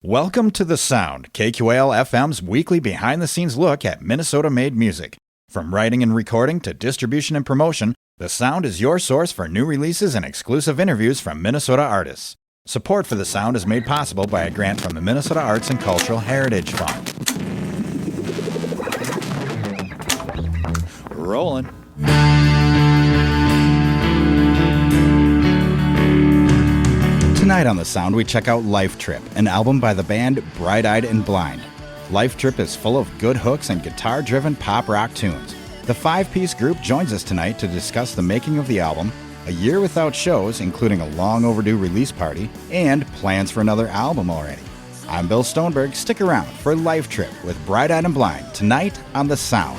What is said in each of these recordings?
Welcome to The Sound, KQAL FM's weekly behind-the-scenes look at Minnesota-made music. From writing and recording to distribution and promotion, The Sound is your source for new releases and exclusive interviews from Minnesota artists. Support for The Sound is made possible by a grant from the Minnesota Arts and Cultural Heritage Fund. Rolling. Tonight on The Sound, we check out Life Trip, an album by the band Bright-Eyed and Blind. Life Trip is full of good hooks and guitar-driven pop rock tunes. The five-piece group joins us tonight to discuss the making of the album, a year without shows, including a long overdue release party, and plans for another album already. I'm Bill Stoneberg. Stick around for Life Trip with Bright-Eyed and Blind tonight on The Sound.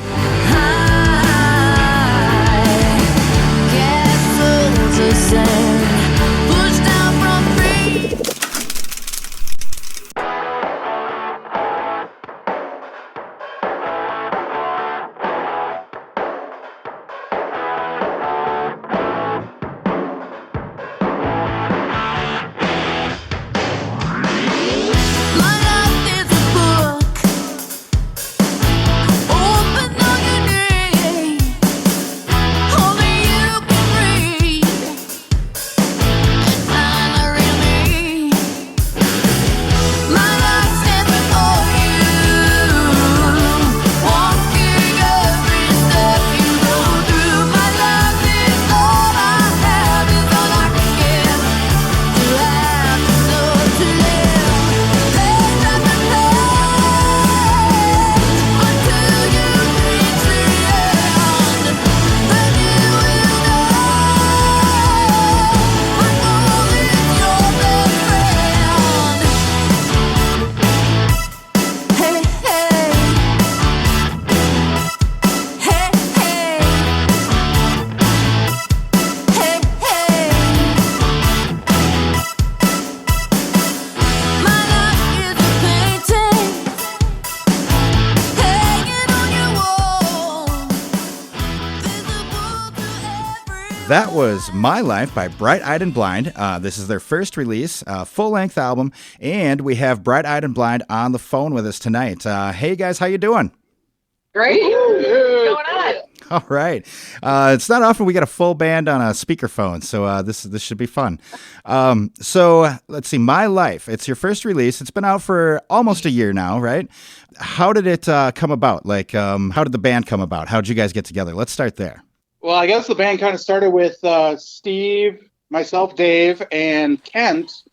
That was My Life by Bright-Eyed and Blind. This is their first release, full-length album, and we have Bright-Eyed and Blind on the phone with us tonight. Hey, guys, how you doing? Great. What's going on? All right. It's not often we get a full band on a speakerphone, so this should be fun. So let's see, My Life. It's your first release. It's been out for almost a year now, right? How did it come about? How did the band come about? How did you guys get together? Let's start there. Well, I guess the band kind of started with Steve, myself, Dave, and Kent.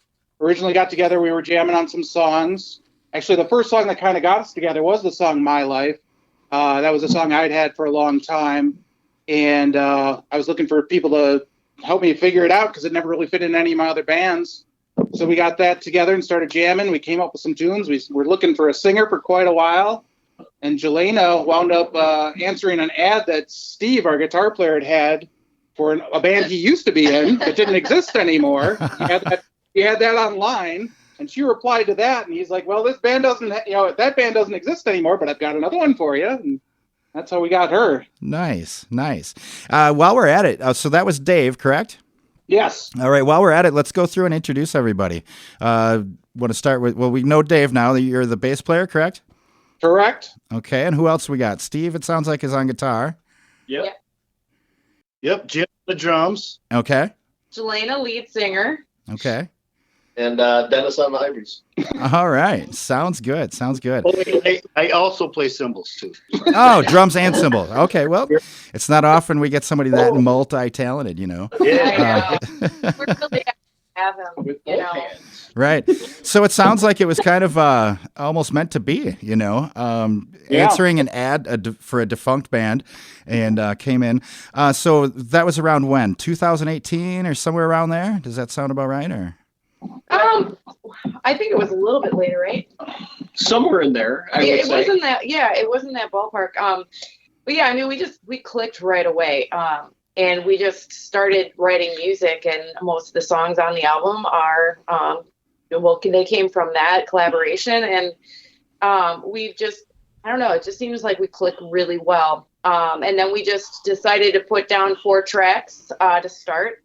Originally got together, we were jamming on some songs. Actually, the first song that kind of got us together was the song My Life. That was a song I'd had for a long time. And I was looking for people to help me figure it out because it never really fit in any of my other bands. So we got that together and started jamming. We came up with some tunes. We were looking for a singer for quite a while. And Jelena wound up answering an ad that Steve, our guitar player, had for a band he used to be in that didn't exist anymore. He had that online, and she replied to that, and he's like, "Well, this band doesn't, that band doesn't exist anymore, but I've got another one for you." And that's how we got her. Nice. While we're at it, so that was Dave, correct? Yes. All right. While we're at it, let's go through and introduce everybody. Want to start with? Well, we know Dave now. You're the bass player, correct? Correct. Okay, and who else we got? Steve, it sounds like, is on guitar. Yep. Jim the drums. Okay. Jelena, lead singer. Okay. And Dennis on the hybrids. All right. Sounds good. I also play cymbals, too. Oh, drums and cymbals. Okay, well, it's not often we get somebody that multi-talented, Yeah. I know. We're really happy to have him, With both hands. Right. So it sounds like it was kind of almost meant to be, answering an ad for a defunct band and came in. So that was around when? 2018 or somewhere around there? Does that sound about right? Or? I think it was a little bit later, right? Somewhere in there, I would say. It wasn't that ballpark. But yeah, I mean, we clicked right away. And we just started writing music, and most of the songs on the album are, they came from that collaboration, and we've just, I don't know, it just seems like we click really well. And then we just decided to put down 4 tracks to start.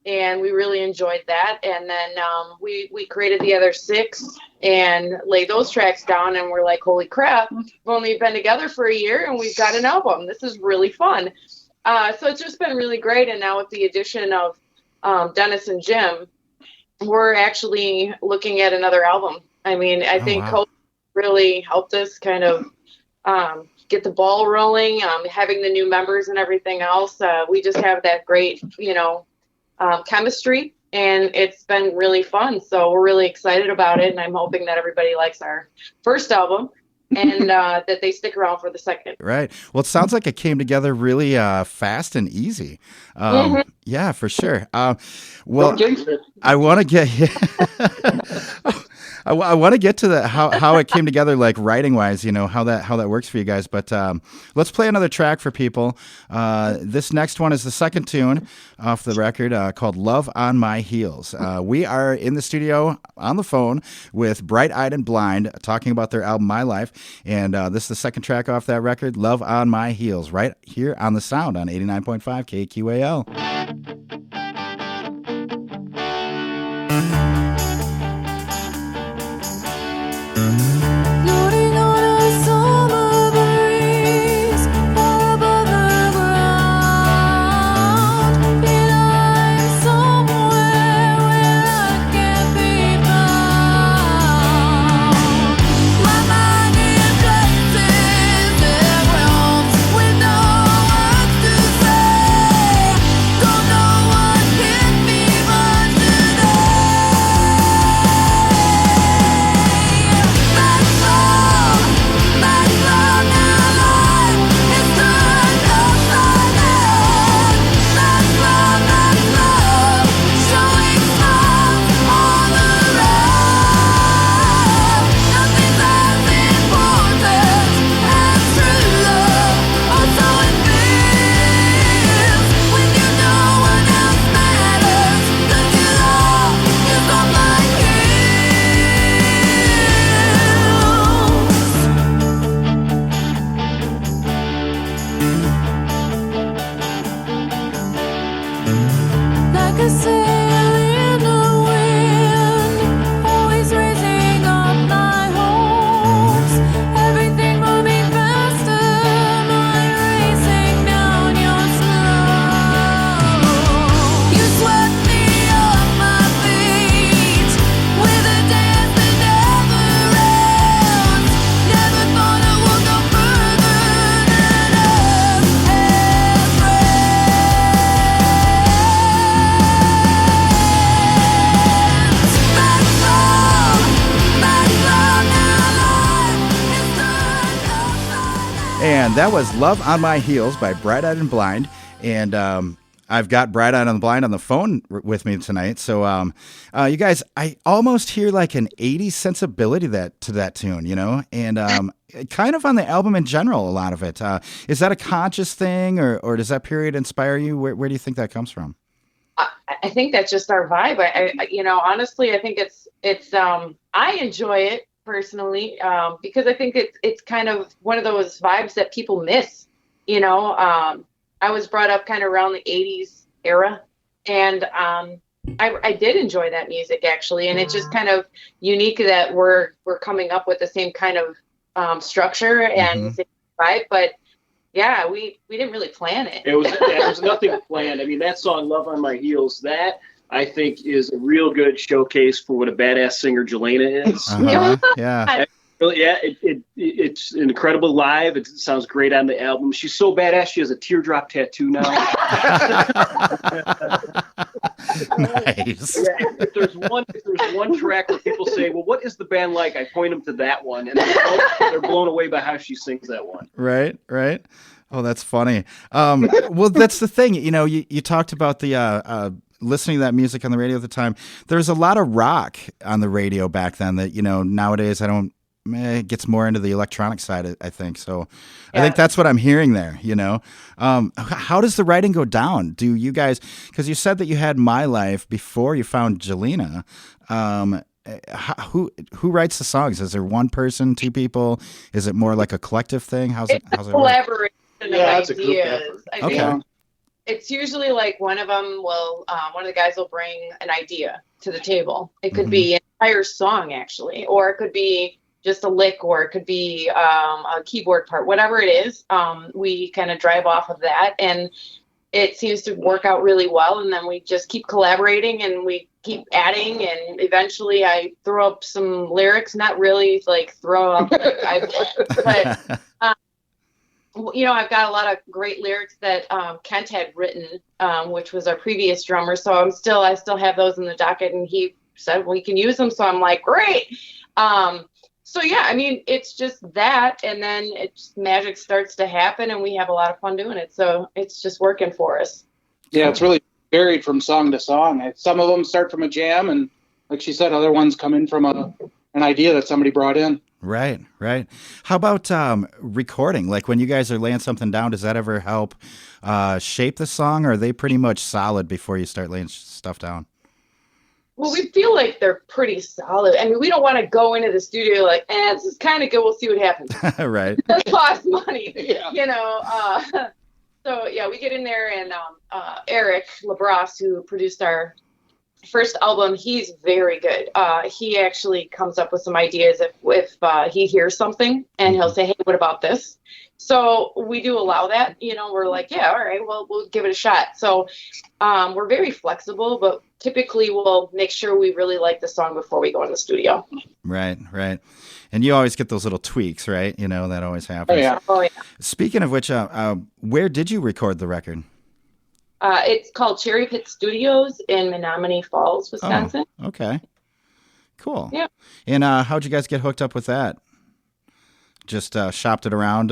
and we really enjoyed that. And then we created the other 6 and laid those tracks down, and we're like, holy crap, we've only been together for a year and we've got an album. This is really fun. So it's just been really great. And now with the addition of Dennis and Jim, we're actually looking at another album. I mean, I think COVID really helped us kind of get the ball rolling, having the new members and everything else. We just have that great, chemistry, and it's been really fun. So we're really excited about it, and I'm hoping that everybody likes our first album and that they stick around for the second. Right. Well, it sounds like it came together really fast and easy. Yeah, for sure. Well, I want to get I want to get to the how it came together, like writing wise, how that works for you guys. But let's play another track for people. This next one is the second tune off the record called "Love on My Heels." We are in the studio on the phone with Bright Eyed and Blind talking about their album "My Life," and this is the second track off that record, "Love on My Heels," right here on the Sound on 89.5 KQAL. Floating on a summer breeze, far above the ground. Feel I'm somewhere where I can't be found. My mind is places and realms with no words to say. Don't know what hit me much today. Like a sail in the wind, always raising up my hopes. Everything moving faster, mind racing down your slope. You swept me off my feet with a dance that never ends. Never thought I would go further than us as And that was "Love on My Heels" by Bright Eyed and Blind. And I've got Bright Eyed and Blind on the phone with me tonight. So you guys, I almost hear like an 80s sensibility to that tune, and kind of on the album in general, a lot of it. Is that a conscious thing, or does that period inspire you? Where do you think that comes from? I think that's just our vibe. Honestly, I think it's I enjoy it personally, because I think it's kind of one of those vibes that people miss. I was brought up kind of around the 80s era, and I did enjoy that music actually, and it's just kind of unique that we're coming up with the same kind of structure and same vibe, but yeah, we didn't really plan it. There was nothing planned. I mean, that song "Love on My Heels," that I think is a real good showcase for what a badass singer Jelena is. Yeah. Really, yeah, it's incredible live. It sounds great on the album. She's so badass. She has a teardrop tattoo now. Nice. Yeah, if there's one track where people say, "Well, what is the band like?" I point them to that one, and they're blown away by how she sings that one. Right. Oh, that's funny. Well, that's the thing. You talked about the listening to that music on the radio at the time. There's a lot of rock on the radio back then that nowadays it gets more into the electronic side, I think. So I think that's what I'm hearing there, How does the writing go down? Do you guys, because you said that you had My Life before you found Jelena, who writes the songs? Is there one person, two people? Is it more like a collective thing? How's it collaboration of it's a group ideas. effort. I Okay. think It's usually like one of the guys will bring an idea to the table. It could be an entire song actually, or it could be just a lick, or it could be a keyboard part, whatever it is. We kind of drive off of that, and it seems to work out really well. And then we just keep collaborating and we keep adding. And eventually I throw up some lyrics, not really like throw up, but I've got a lot of great lyrics that Kent had written, which was our previous drummer. So I still have those in the docket, and he said we can use them. So I'm like, great. So yeah, I mean, it's just that, and then magic starts to happen, and we have a lot of fun doing it. So it's just working for us. Yeah, it's really varied from song to song. Some of them start from a jam, and like she said, other ones come in from an idea that somebody brought in. Right. How about recording? Like when you guys are laying something down, does that ever help shape the song, or are they pretty much solid before you start laying stuff down? Well, we feel like they're pretty solid. I mean, we don't want to go into the studio like, this is kind of good. We'll see what happens. Right. It costs money, Yeah. So, yeah, we get in there, and Eric LaBrosse, who produced our first album, he's very good. He actually comes up with some ideas if he hears something, and he'll say, hey, what about this? So we do allow that. We're like, yeah, all right, well, we'll give it a shot. So we're very flexible, but typically we'll make sure we really like the song before we go in the studio. Right. And you always get those little tweaks, right? That always happens. Oh, yeah. Speaking of which, where did you record the record? It's called Cherry Pit Studios in Menominee Falls, Wisconsin. Oh, okay. Cool. Yeah. And how'd you guys get hooked up with that? Just shopped it around,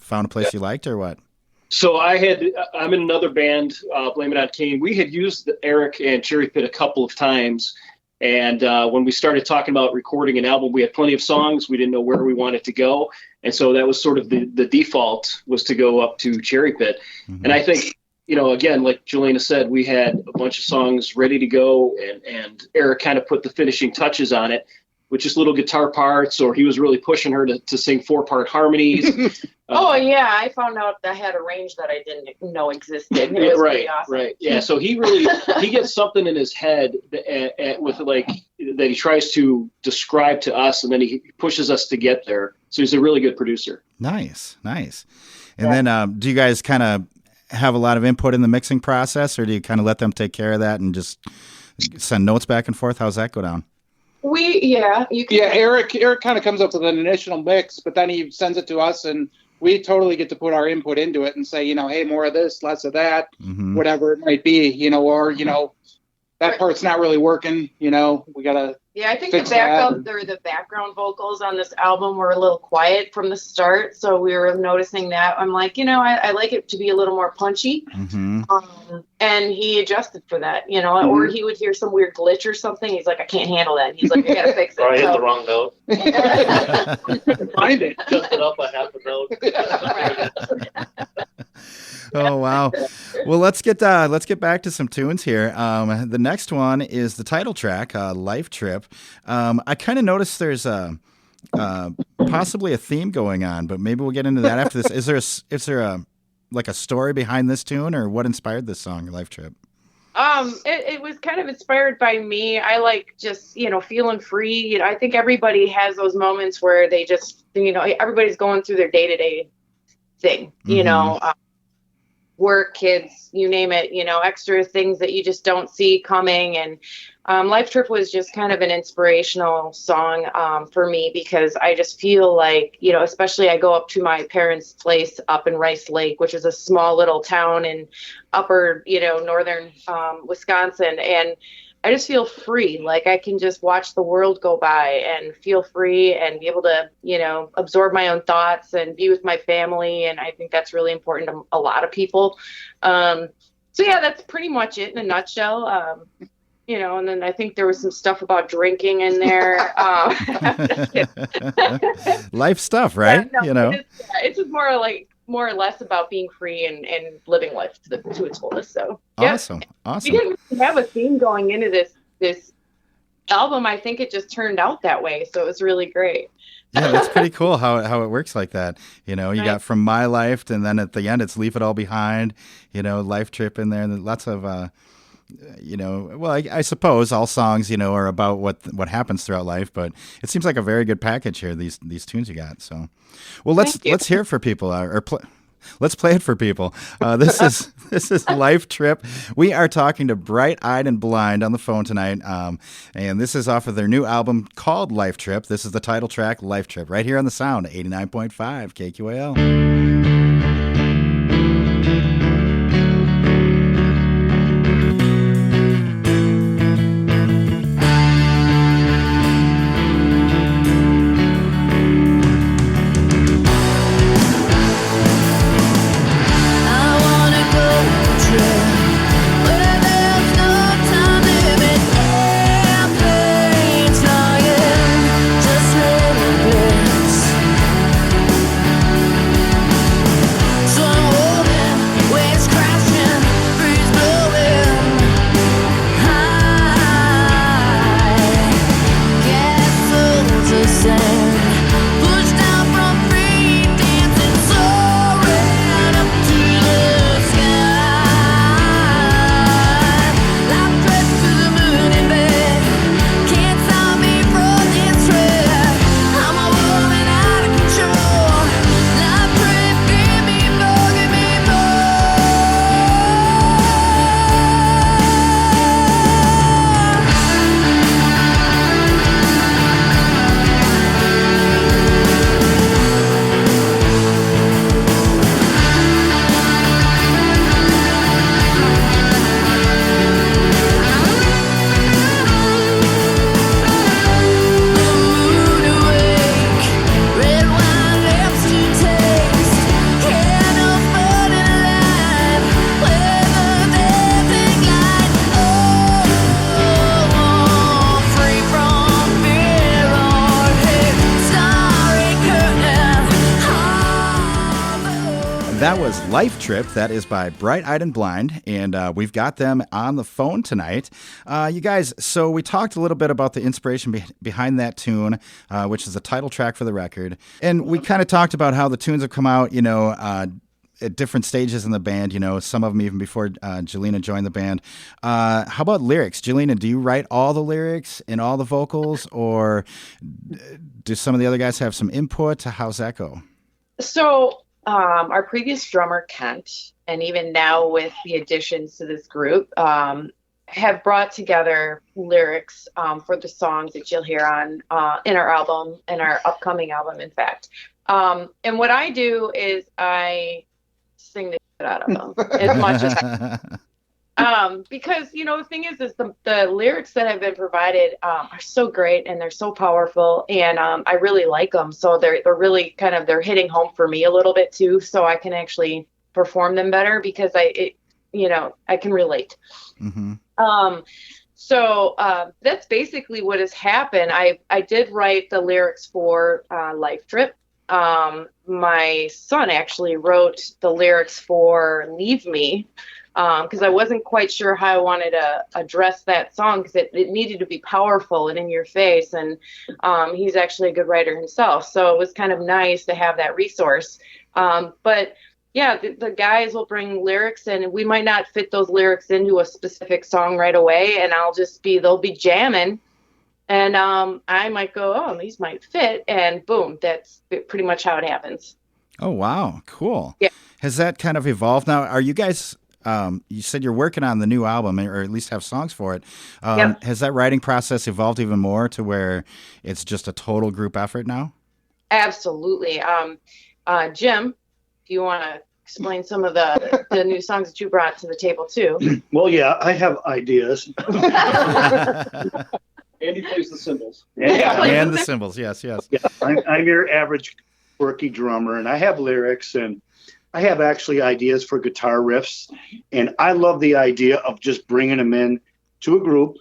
found a place you liked, or what? So I'm in another band, Blame It on Kane. We had used Eric and Cherry Pit a couple of times. And when we started talking about recording an album, we had plenty of songs. We didn't know where we wanted to go. And so that was sort of the default, was to go up to Cherry Pit. Mm-hmm. And I think, again, like Jelena said, we had a bunch of songs ready to go, and Eric kind of put the finishing touches on it with just little guitar parts, or he was really pushing her to sing 4-part harmonies. Oh yeah, I found out I had a range that I didn't know existed. It was pretty awesome. Right. Yeah. So he gets something in his head with like that he tries to describe to us, and then he pushes us to get there. So he's a really good producer. Nice. And then, do you guys kind of have a lot of input in the mixing process, or do you kind of let them take care of that and just send notes back and forth? How's that go down? Eric kind of comes up with an initial mix, but then he sends it to us, and we totally get to put our input into it and say, hey, more of this, less of that, whatever it might be, or that part's not really working, we gotta. Yeah, I think the background vocals on this album were a little quiet from the start, so we were noticing that. I'm like, I like it to be a little more punchy, and he adjusted for that, or he would hear some weird glitch or something. He's like, I can't handle that. He's like, I gotta fix it. Or I hit the wrong note. Find it. Just it up a half a note. Oh wow! Well, let's get back to some tunes here. The next one is the title track, "Life Trip." I kind of noticed there's possibly a theme going on, but maybe we'll get into that after this. Is there a story behind this tune, or what inspired this song, "Life Trip"? It was kind of inspired by me. I like just, feeling free. I think everybody has those moments where they just, everybody's going through their day-to-day thing, work, kids, you name it, extra things that you just don't see coming. And Life Trip was just kind of an inspirational song for me, because I just feel like, especially I go up to my parents' place up in Rice Lake, which is a small little town in upper, northern Wisconsin. And I just feel free. Like I can just watch the world go by and feel free and be able to, absorb my own thoughts and be with my family. And I think that's really important to a lot of people. So yeah, that's pretty much it in a nutshell. And then I think there was some stuff about drinking in there. Life stuff, right? It's just more or less about being free and living life to its fullest. So yeah. Awesome. We didn't really have a theme going into this album, I think it just turned out that way. So it was really great. Yeah, that's pretty cool how it works like that. You Right. got From My Life, and then at the end it's Leave It All Behind, Life Trip in there, and lots of, well, I suppose all songs, are about what happens throughout life, but it seems like a very good package here, these tunes you got. So, well, let's hear it for people, let's play it for people. This is Life Trip. We are talking to Bright Eyed and Blind on the phone tonight, and this is off of their new album called Life Trip. This is the title track, Life Trip, right here on the Sound, 89.5 KQAL. I wanna go on a trip where there's no time limit. Airplanes flying, just little blips. Sun rolling, waves crashing, breeze blowing high. Castles of sand, pushed down from free dancing, soaring up to the sky. Life trip to the moon and back, can't stop me from this trip. I'm a woman out of control. Life trip, give me more, give me moon awake, red wine lips to taste, candles burning alive, with a dancing light. Oh, free from fear or hate, starry curtain. That was Life Trip. That is by Bright Eyed and Blind, and we've got them on the phone tonight. You guys, so we talked a little bit about the inspiration behind that tune, which is the title track for the record, and we kind of talked about how the tunes have come out, at different stages in the band, some of them even before Jelena joined the band. How about lyrics? Jelena, do you write all the lyrics and all the vocals, or do some of the other guys have some input? How's that go? So our previous drummer, Kent, and even now with the additions to this group, have brought together lyrics for the songs that you'll hear on in our album, in our upcoming album, in fact. And what I do is I sing the shit out of them as much as I because the thing is the lyrics that have been provided are so great and they're so powerful, and I really like them. So they're really they're hitting home for me a little bit too, so I can actually perform them better because I can relate. Mm-hmm. So that's basically what has happened. I did write the lyrics for Life Trip. My son actually wrote the lyrics for Leave Me, because I wasn't quite sure how I wanted to address that song, because it needed to be powerful and in your face, and he's actually a good writer himself, so it was kind of nice to have that resource. But yeah, the guys will bring lyrics, and we might not fit those lyrics into a specific song right away, and they'll be jamming, and I might go, oh, these might fit, and boom, that's pretty much how it happens. Oh, wow. Cool. Yeah. Has that kind of evolved now? Are you guys, you said you're working on the new album, or at least have songs for it. Yep. Has that writing process evolved even more to where it's just a total group effort now? Absolutely. Jim, if you want to explain some of the new songs that you brought to the table too. Well, yeah, I have ideas. Andy plays the cymbals. Yeah, And the cymbals. Yes, yes. yeah, I'm your average quirky drummer, and I have lyrics, and I have actually ideas for guitar riffs, and I love the idea of just bringing them in to a group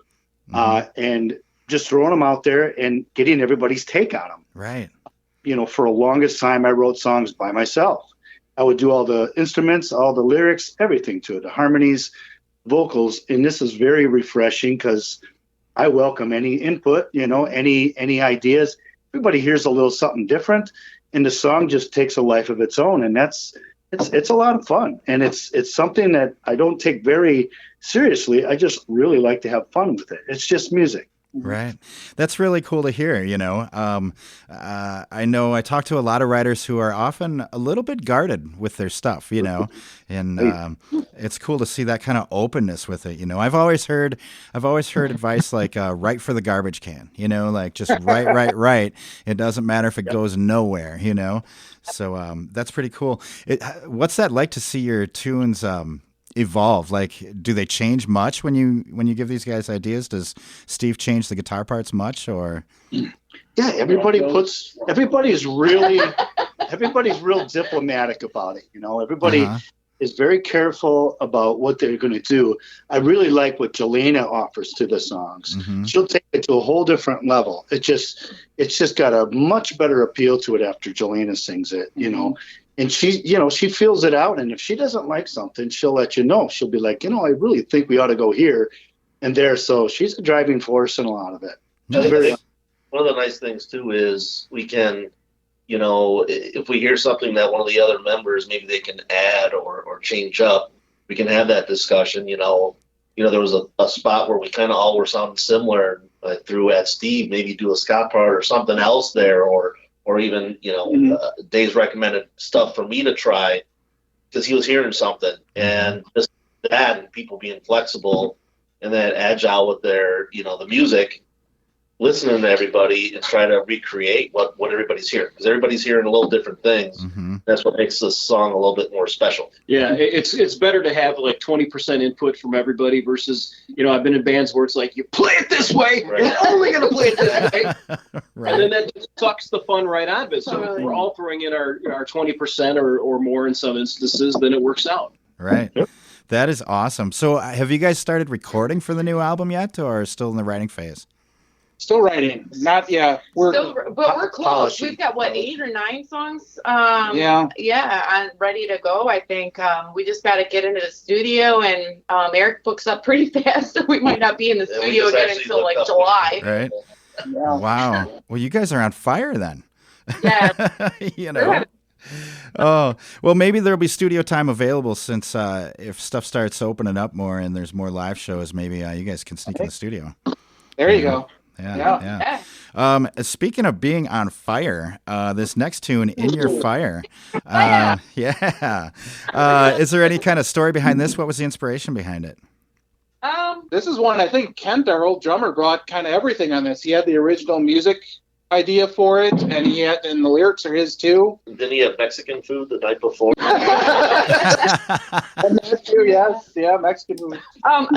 and just throwing them out there and getting everybody's take on them. Right. For the longest time, I wrote songs by myself. I would do all the instruments, all the lyrics, everything to it, the harmonies, vocals, and this is very refreshing because I welcome any input, any ideas. Everybody hears a little something different, and the song just takes a life of its own, and it's a lot of fun, and it's something that I don't take very seriously. I just really like to have fun with it. It's just music. Right. That's really cool to hear, I know I talk to a lot of writers who are often a little bit guarded with their stuff, and it's cool to see that kind of openness with it. I've always heard advice like write for the garbage can, like just write. It doesn't matter if it goes nowhere, So that's pretty cool. What's that like to see your tunes evolve? Like, do they change much when you give these guys ideas? Does Steve change the guitar parts much, or? Yeah, everybody's real diplomatic about it. Everybody is very careful about what they're going to do. I really like what Jelena offers to the songs. Mm-hmm. She'll take it to a whole different level. It's just got a much better appeal to it after Jelena sings it, And she feels it out. And if she doesn't like something, she'll let you know. She'll be like, I really think we ought to go here and there. So she's a driving force in a lot of it. One of the nice things too is we can, if we hear something that one of the other members, maybe they can add or change up, we can have that discussion. There was a spot where we kind of all were sounding similar. I threw at Steve, maybe do a ska part or something else there, or even, Dave's recommended stuff for me to try because he was hearing something. And just that, and people being flexible and that agile with their, the music, listening to everybody and try to recreate what everybody's hearing, because everybody's hearing a little different things. Mm-hmm. That's what makes this song a little bit more special. Yeah, it's better to have like 20% input from everybody versus, I've been in bands where it's like, you play it this way, Right. you're only going to play it this way. Right. And then that just sucks the fun right out of it. So if we're all throwing in our 20% or more in some instances, then it works out. Right. That is awesome. So have you guys started recording for the new album yet, or still in the writing phase? Still writing. Not yet. But we're close. polishing. We've got 8 or 9 songs. Yeah. and ready to go. I think we just got to get into the studio, and Eric books up pretty fast, so we might not be in the Yeah, we studio just again actually until like looked up- July. Right. Yeah. Wow. Well, you guys are on fire then. Yeah. Oh, well, maybe there'll be studio time available since if stuff starts opening up more and there's more live shows, maybe you guys can sneak in the studio. There you go. Yeah. Speaking of being on fire, this next tune, "In Your Fire," is there any kind of story behind this? What was the inspiration behind it? This is one I think Kent, our old drummer, brought kind of everything on this. He had the original music idea for it, and and the lyrics are his too. Didn't he have Mexican food the night before? And that too, yes, yeah, Mexican food.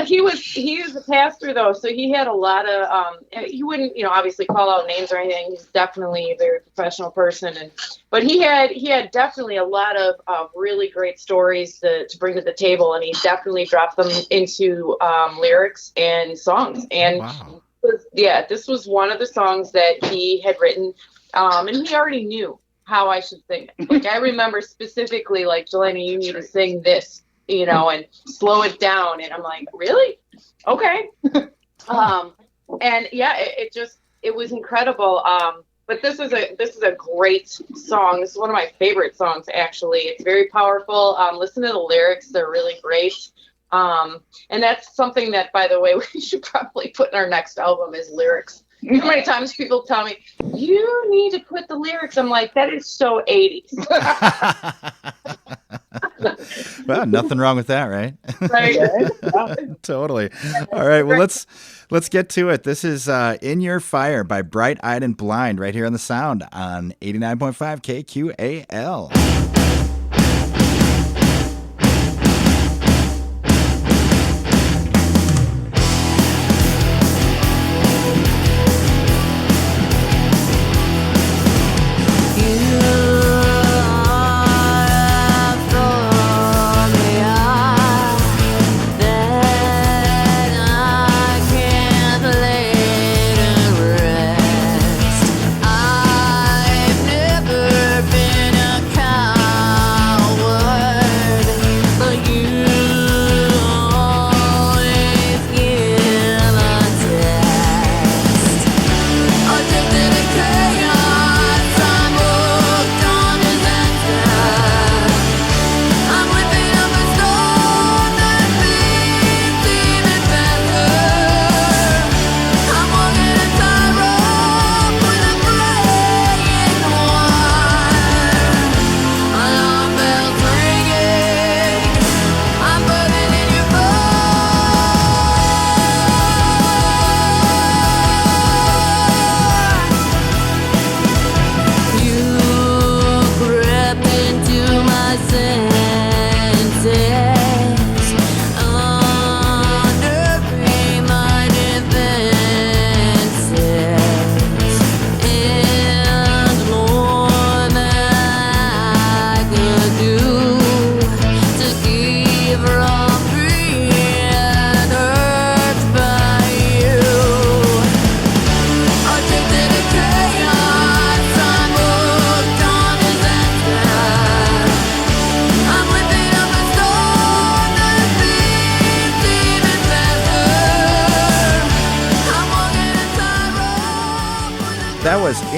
He was a pastor though, so he had a lot of he wouldn't obviously call out names or anything. He's definitely a very professional person, but he had definitely a lot of really great stories to bring to the table, and he definitely dropped them into lyrics and songs. And Wow. this was one of the songs that he had written, and he already knew how I should sing it. Like, I remember specifically, like, Jelena, you need to sing this, and slow it down. And I'm like, really? Okay. And yeah, it was incredible. But this is a great song. This is one of my favorite songs, actually. It's very powerful. Listen to the lyrics; they're really great. And that's something that, by the way, we should probably put in our next album is lyrics. You know how many times people tell me, you need to put the lyrics? I'm like, that is so 80s. Well, nothing wrong with that, right? Right? Totally. All right. Well, let's get to it. This is "In Your Fire" by Bright Eyed and Blind right here on the Sound on 89.5 KQAL. I've never been a kind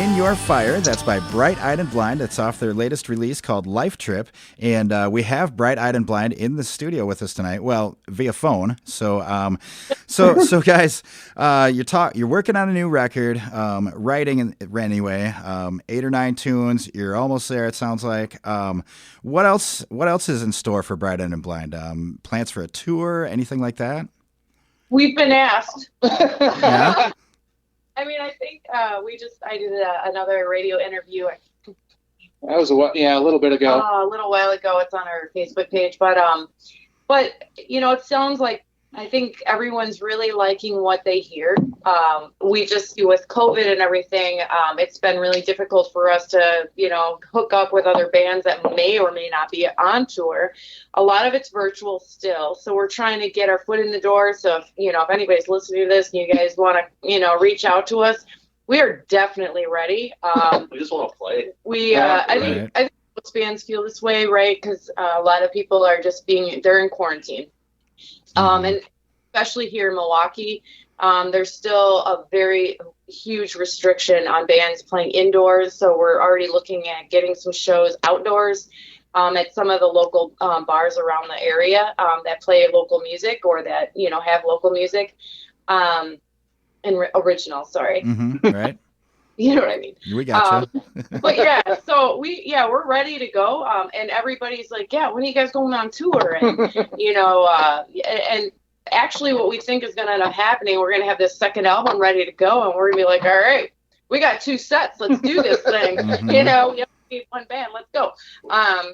In Your Fire. That's by Bright Eyed and Blind. It's off their latest release called Life Trip. And we have Bright Eyed and Blind in the studio with us tonight. Well, via phone. So guys, you're working on a new record, writing anyway, 8 or 9 tunes. You're almost there, it sounds like. What else is in store for Bright Eyed and Blind? Plans for a tour, anything like that? We've been asked. Yeah. I mean, I think I did another radio interview. That was a little bit ago. A little while ago. It's on our Facebook page, but it sounds like I think everyone's really liking what they hear. We just with COVID and everything, it's been really difficult for us to hook up with other bands that may or may not be on tour. A lot of it's virtual still, so we're trying to get our foot in the door. So if anybody's listening to this and you guys want to reach out to us, we are definitely ready. We just want to play. I think most bands feel this way, right? Because a lot of people are just they're in quarantine. And especially here in Milwaukee, there's still a very huge restriction on bands playing indoors. So we're already looking at getting some shows outdoors at some of the local bars around the area that play local music or that, have local music and original, sorry. Mm-hmm, right. You know what I mean? We got you. But yeah, so we're ready to go. And everybody's like, yeah, when are you guys going on tour? And, and actually what we think is going to end up happening, we're going to have this second album ready to go. And we're going to be like, all right, we got 2 sets. Let's do this thing. Mm-hmm. We have to be one band. Let's go.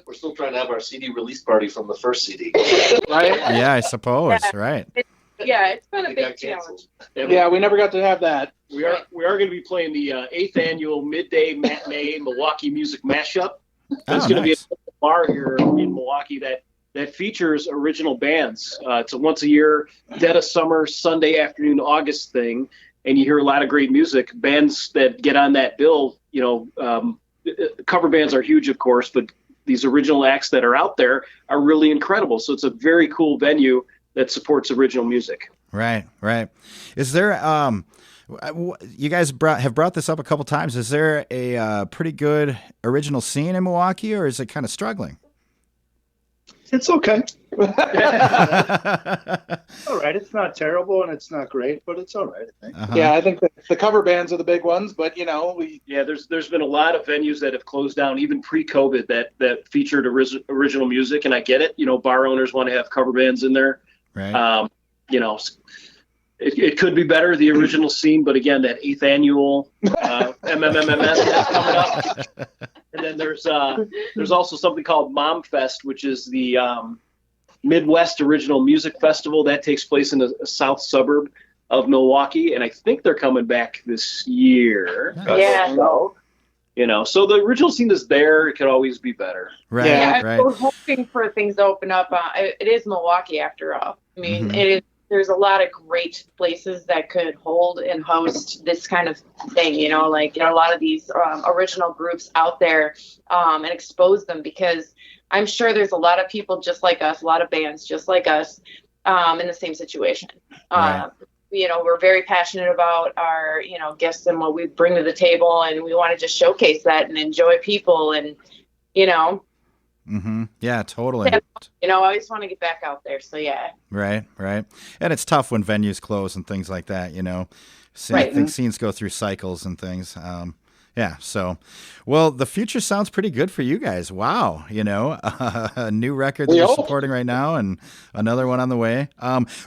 We're still trying to have our CD release party from the first CD. Right? Yeah, I suppose. Yeah. Right. It's been a It big got canceled. challenge. Yeah, we never got to have that. We are going to be playing the 8th annual Midday Matinee Milwaukee Music Mashup. It's going to be a bar here in Milwaukee that features original bands. It's a once a year, dead of summer, Sunday afternoon, August thing, and you hear a lot of great music. Bands that get on that bill, cover bands are huge, of course, but these original acts that are out there are really incredible. So it's a very cool venue that supports original music. Right. Is there you guys have brought this up a couple times. Is there a pretty good original scene in Milwaukee, or is it kind of struggling? It's okay. All All right. It's not terrible and it's not great, but it's all right, I think. Uh-huh. Yeah, I think the cover bands are the big ones, but there's been a lot of venues that have closed down even pre-COVID that featured original music, and I get it. Bar owners want to have cover bands in there. Right. It could be better, the original scene, but again, that 8th annual MMMMS that's coming up. And then there's also something called Mom Fest, which is the Midwest Original Music Festival that takes place in a south suburb of Milwaukee, and I think they're coming back this year. Yeah. So the original scene is there. It could always be better. Right. Yeah, Right. we're hoping for things to open up. It is Milwaukee after all. I mean, It is. There's a lot of great places that could hold and host this kind of thing, a lot of these original groups out there and expose them, because I'm sure there's a lot of people just like us, a lot of bands just like us in the same situation. Right. We're very passionate about our, guests and what we bring to the table, and we want to just showcase that and enjoy people and, Mm-hmm. Yeah, totally. I always want to get back out there. So yeah. Right. And it's tough when venues close and things like that, Right. Things scenes go through cycles and things. Yeah. So, well, the future sounds pretty good for you guys. Wow. A new record that you're supporting right now and another one on the way.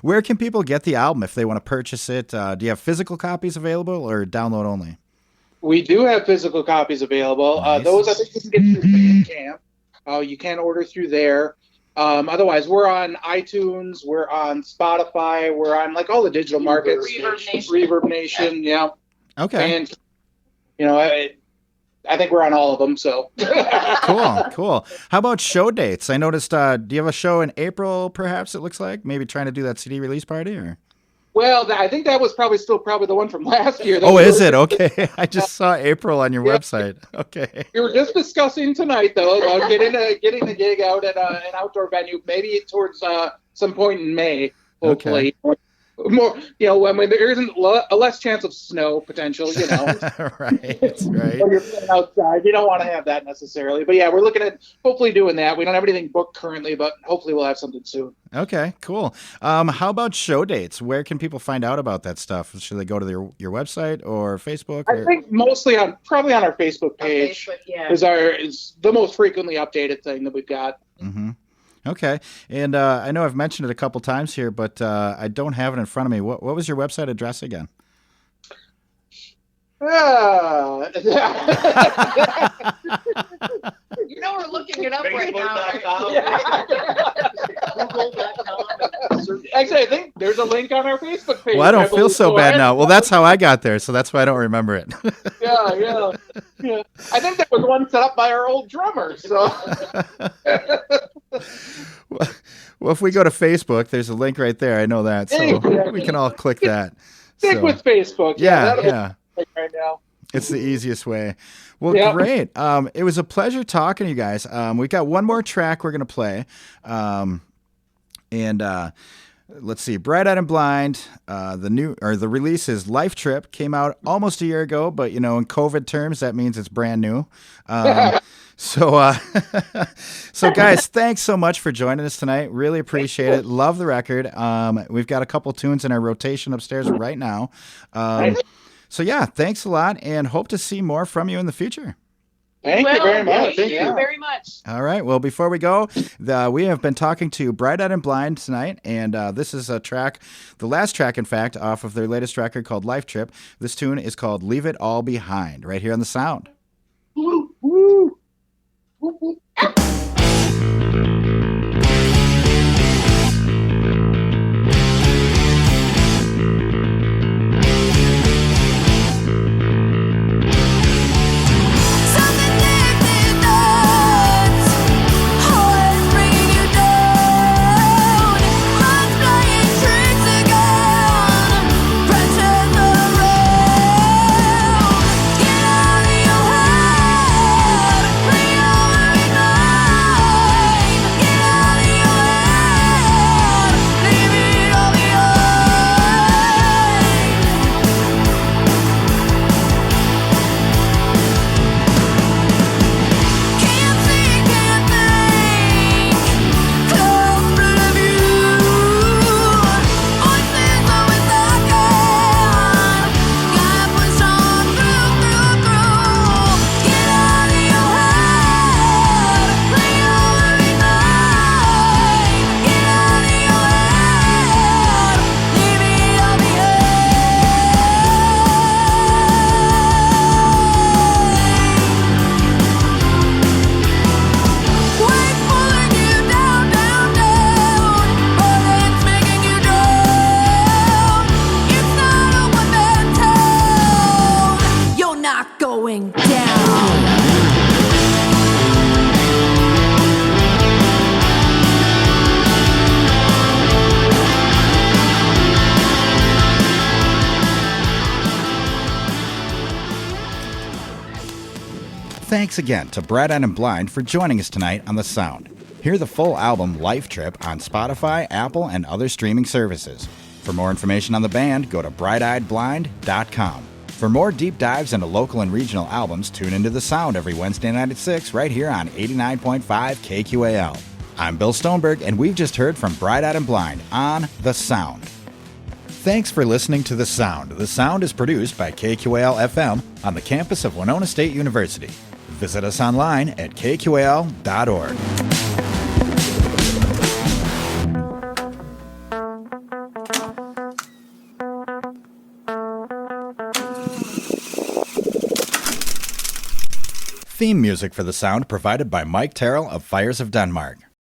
Where can people get the album if they want to purchase it? Do you have physical copies available or download only? we do have physical copies available. Nice. Those I think you can get through Bandcamp. You can order through there. Otherwise, we're on iTunes, we're on Spotify, we're on like all the digital markets. Reverb Nation, yeah. Okay. And I think we're on all of them. So cool. How about show dates? I noticed. Do you have a show in April? Perhaps it looks like maybe trying to do that CD release party, or. Well, I think that was probably the one from last year. Oh, is it? Okay. I just saw April on your website. Okay. We were just discussing tonight, though, about getting a gig out at an outdoor venue, maybe towards some point in May, hopefully. Okay. more, I mean, there isn't a less chance of snow potential, Right. Right. when you're playing outside. You don't want to have that necessarily. But yeah, we're looking at hopefully doing that. We don't have anything booked currently, but hopefully we'll have something soon. Okay, cool. How about show dates? Where can people find out about that stuff? Should they go to your website or Facebook? I think mostly probably on our Facebook page Facebook, yeah. is the most frequently updated thing that we've got. Mm-hmm. Okay. And I know I've mentioned it a couple times here, but I don't have it in front of me. What was your website address again? We're looking it up right now. Facebook.com. Actually, I think there's a link on our Facebook page. Well, I don't feel believe. so bad now. Well, that's how I got there, so that's why I don't remember it. Yeah. I think that was one set up by our old drummer. So. Well, if we go to Facebook, there's a link right there. I know that, so Exactly. we can all click that. Stick So, with Facebook. yeah. Be right now. It's the easiest way. Well, Yep. great. It was a pleasure talking to you guys. We've got one more track we're going to play. Let's see. Bright Eyed and Blind, the release is Life Trip. Came out almost a year ago, but, in COVID terms, that means it's brand new. So guys, thanks so much for joining us tonight. Really appreciate it. Love the record. We've got a couple tunes in our rotation upstairs right now. So yeah, thanks a lot, and hope to see more from you in the future. Thank you very much. Thank you very much. All right. Well, before we go, we have been talking to Bright Eyed and Blind tonight, and this is the last track, in fact, off of their latest record called Life Trip. This tune is called Leave It All Behind, right here on The Sound. Woo, woo. Something deep in us, always bringing you down. Mind's playing tricks again, pressure's around. Get out of your head, bring it over in line. Get out of your head, leave it all Can't see, can't think, close front of you. Voices always talking, gotta push on through. Get out of your head, bring it over in line. Get out of your head, leave it all Weight's pulling you down, down, down. But it's making you drown. It's not a one-man town. You're not going down. Thanks again to Bright Eyed and Blind for joining us tonight on The Sound. Hear the full album Life Trip on Spotify, Apple, and other streaming services. For more information on the band, go to brighteyedblind.com. For more deep dives into local and regional albums, tune into The Sound every Wednesday night at 6 right here on 89.5 KQAL. I'm Bill Stoneberg, and we've just heard from Bright Eyed and Blind on The Sound. Thanks for listening to The Sound. The Sound is produced by KQAL FM on the campus of Winona State University. Visit us online at kqal.org. Theme music for The Sound provided by Mike Terrell of Fires of Denmark.